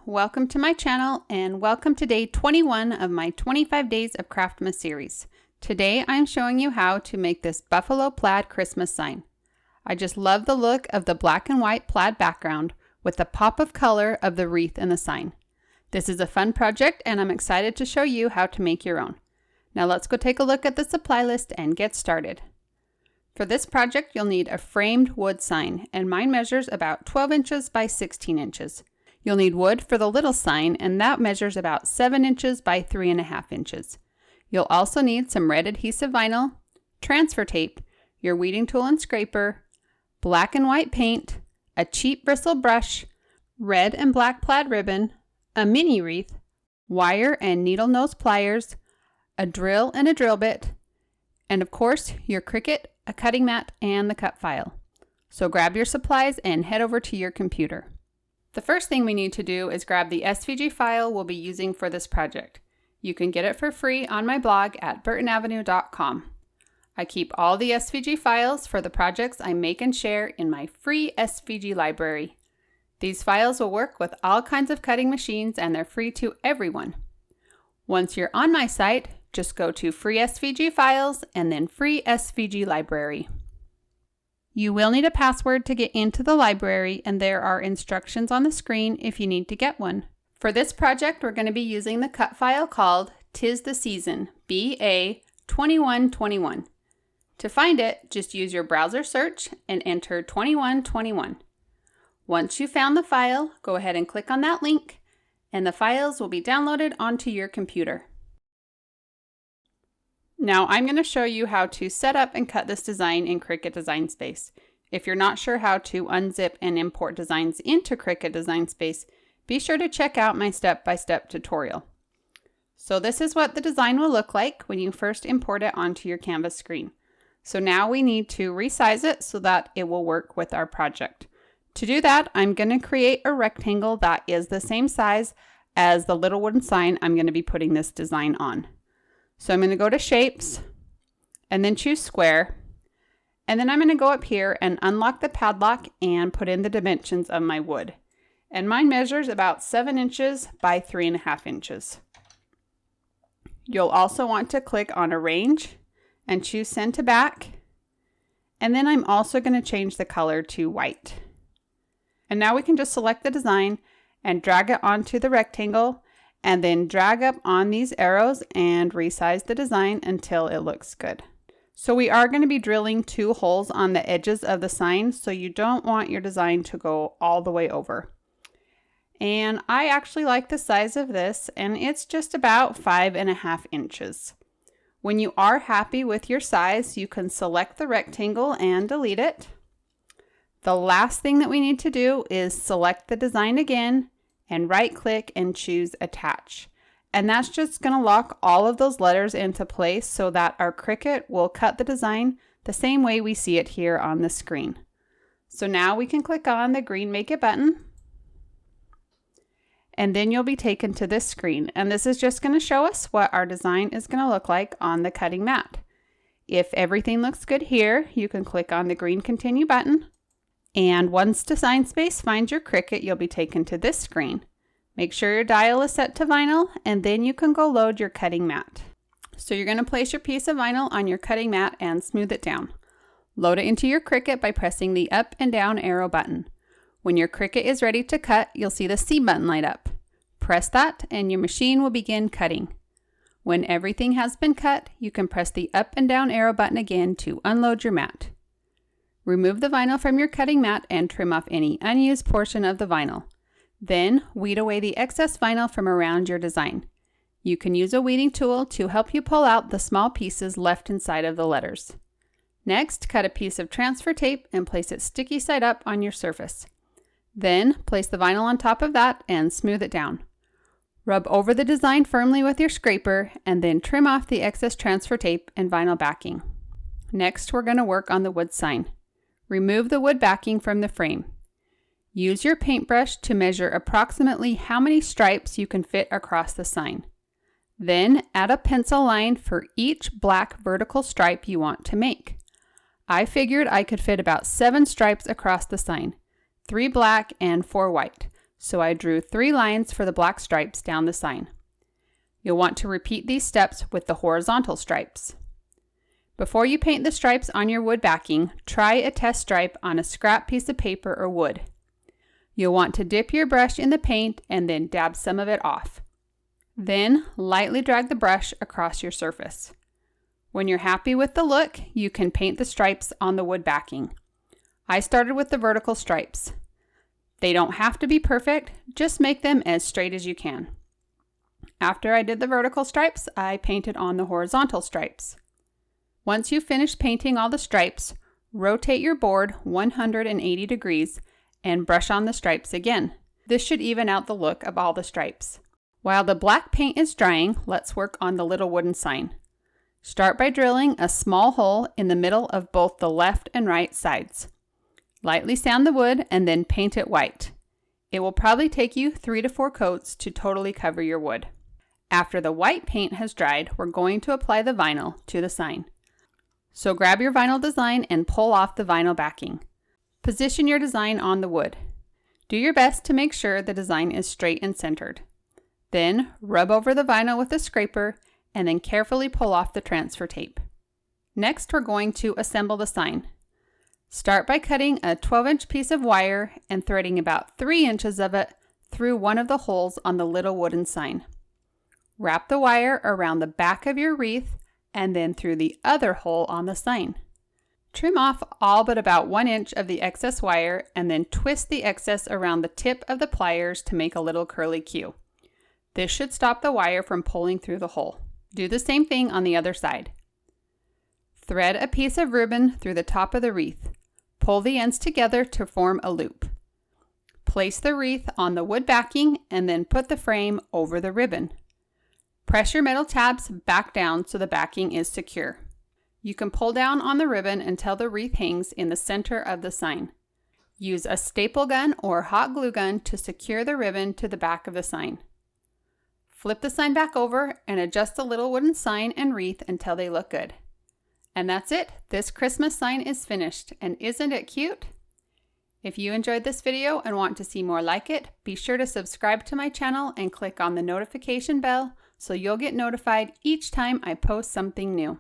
welcome to my channel and welcome to day 21 of my 25 Days of Craftmas series. Today I'm showing you how to make this Buffalo Plaid Christmas sign. I just love the look of the black and white plaid background with the pop of color of the wreath in the sign. This is a fun project and I'm excited to show you how to make your own. Now let's go take a look at the supply list and get started. For this project you'll need a framed wood sign and mine measures about 12 inches by 16 inches. You'll need wood for the little sign and that measures about 7 inches by 3.5 inches. You'll also need some red adhesive vinyl, transfer tape, your weeding tool and scraper, black and white paint, a cheap bristle brush, red and black plaid ribbon, a mini wreath, wire and needle nose pliers, a drill and a drill bit, and of course your Cricut, a cutting mat, and the cut file. So grab your supplies and head over to your computer. The first thing we need to do is grab the SVG file we'll be using for this project. You can get it for free on my blog at burtonavenue.com. I keep all the SVG files for the projects I make and share in my free SVG library. These files will work with all kinds of cutting machines and they're free to everyone. Once you're on my site, just go to Free SVG Files and then Free SVG Library. You will need a password to get into the library and there are instructions on the screen if you need to get one. For this project, we're going to be using the cut file called Tis the Season, BA2121. To find it, just use your browser search and enter 2121. Once you found the file, go ahead and click on that link and the files will be downloaded onto your computer. Now I'm going to show you how to set up and cut this design in Cricut Design Space. If you're not sure how to unzip and import designs into Cricut Design Space, be sure to check out my step-by-step tutorial. So this is what the design will look like when you first import it onto your Canvas screen. So now we need to resize it so that it will work with our project. To do that, I'm going to create a rectangle that is the same size as the little wooden sign I'm going to be putting this design on. So I'm going to go to Shapes and then choose Square. And then I'm going to go up here and unlock the padlock and put in the dimensions of my wood. And mine measures about 7 inches by 3.5 inches. You'll also want to click on Arrange and choose Send to Back. And then I'm also going to change the color to white. And now we can just select the design and drag it onto the rectangle and then drag up on these arrows and resize the design until it looks good. So we are going to be drilling 2 holes on the edges of the sign, so you don't want your design to go all the way over. And I actually like the size of this, and it's just about 5.5 inches. When you are happy with your size, you can select the rectangle and delete it. The last thing that we need to do is select the design again and right click and choose Attach. And that's just going to lock all of those letters into place so that our Cricut will cut the design the same way we see it here on the screen. So now we can click on the green Make It button. And then you'll be taken to this screen. And this is just going to show us what our design is going to look like on the cutting mat. If everything looks good here, you can click on the green Continue button. And once Design Space finds your Cricut, you'll be taken to this screen. Make sure your dial is set to vinyl, and then you can go load your cutting mat. So you're going to place your piece of vinyl on your cutting mat and smooth it down. Load it into your Cricut by pressing the up and down arrow button. When your Cricut is ready to cut, you'll see the C button light up. Press that and your machine will begin cutting. When everything has been cut, you can press the up and down arrow button again to unload your mat. Remove the vinyl from your cutting mat and trim off any unused portion of the vinyl. Then weed away the excess vinyl from around your design. You can use a weeding tool to help you pull out the small pieces left inside of the letters. Next, cut a piece of transfer tape and place it sticky side up on your surface. Then place the vinyl on top of that and smooth it down. Rub over the design firmly with your scraper and then trim off the excess transfer tape and vinyl backing. Next, we're going to work on the wood sign. Remove the wood backing from the frame. Use your paintbrush to measure approximately how many stripes you can fit across the sign. Then add a pencil line for each black vertical stripe you want to make. I figured I could fit about 7 stripes across the sign, 3 black and 4 white. So I drew 3 lines for the black stripes down the sign. You'll want to repeat these steps with the horizontal stripes. Before you paint the stripes on your wood backing, try a test stripe on a scrap piece of paper or wood. You'll want to dip your brush in the paint and then dab some of it off. Then lightly drag the brush across your surface. When you're happy with the look, you can paint the stripes on the wood backing. I started with the vertical stripes. They don't have to be perfect, just make them as straight as you can. After I did the vertical stripes, I painted on the horizontal stripes. Once you've finished painting all the stripes, rotate your board 180 degrees and brush on the stripes again. This should even out the look of all the stripes. While the black paint is drying, let's work on the little wooden sign. Start by drilling a small hole in the middle of both the left and right sides. Lightly sand the wood and then paint it white. It will probably take you 3 to 4 coats to totally cover your wood. After the white paint has dried, we're going to apply the vinyl to the sign. So grab your vinyl design and pull off the vinyl backing. Position your design on the wood. Do your best to make sure the design is straight and centered. Then rub over the vinyl with a scraper and then carefully pull off the transfer tape. Next, we're going to assemble the sign. Start by cutting a 12-inch piece of wire and threading about 3 inches of it through one of the holes on the little wooden sign. Wrap the wire around the back of your wreath and then through the other hole on the sign. Trim off all but about 1 inch of the excess wire and then twist the excess around the tip of the pliers to make a little curly Q. This should stop the wire from pulling through the hole. Do the same thing on the other side. Thread a piece of ribbon through the top of the wreath. Pull the ends together to form a loop. Place the wreath on the wood backing and then put the frame over the ribbon. Press your metal tabs back down so the backing is secure. You can pull down on the ribbon until the wreath hangs in the center of the sign. Use a staple gun or hot glue gun to secure the ribbon to the back of the sign. Flip the sign back over and adjust the little wooden sign and wreath until they look good. And that's it. This Christmas sign is finished, and isn't it cute? If you enjoyed this video and want to see more like it, be sure to subscribe to my channel and click on the notification bell so you'll get notified each time I post something new.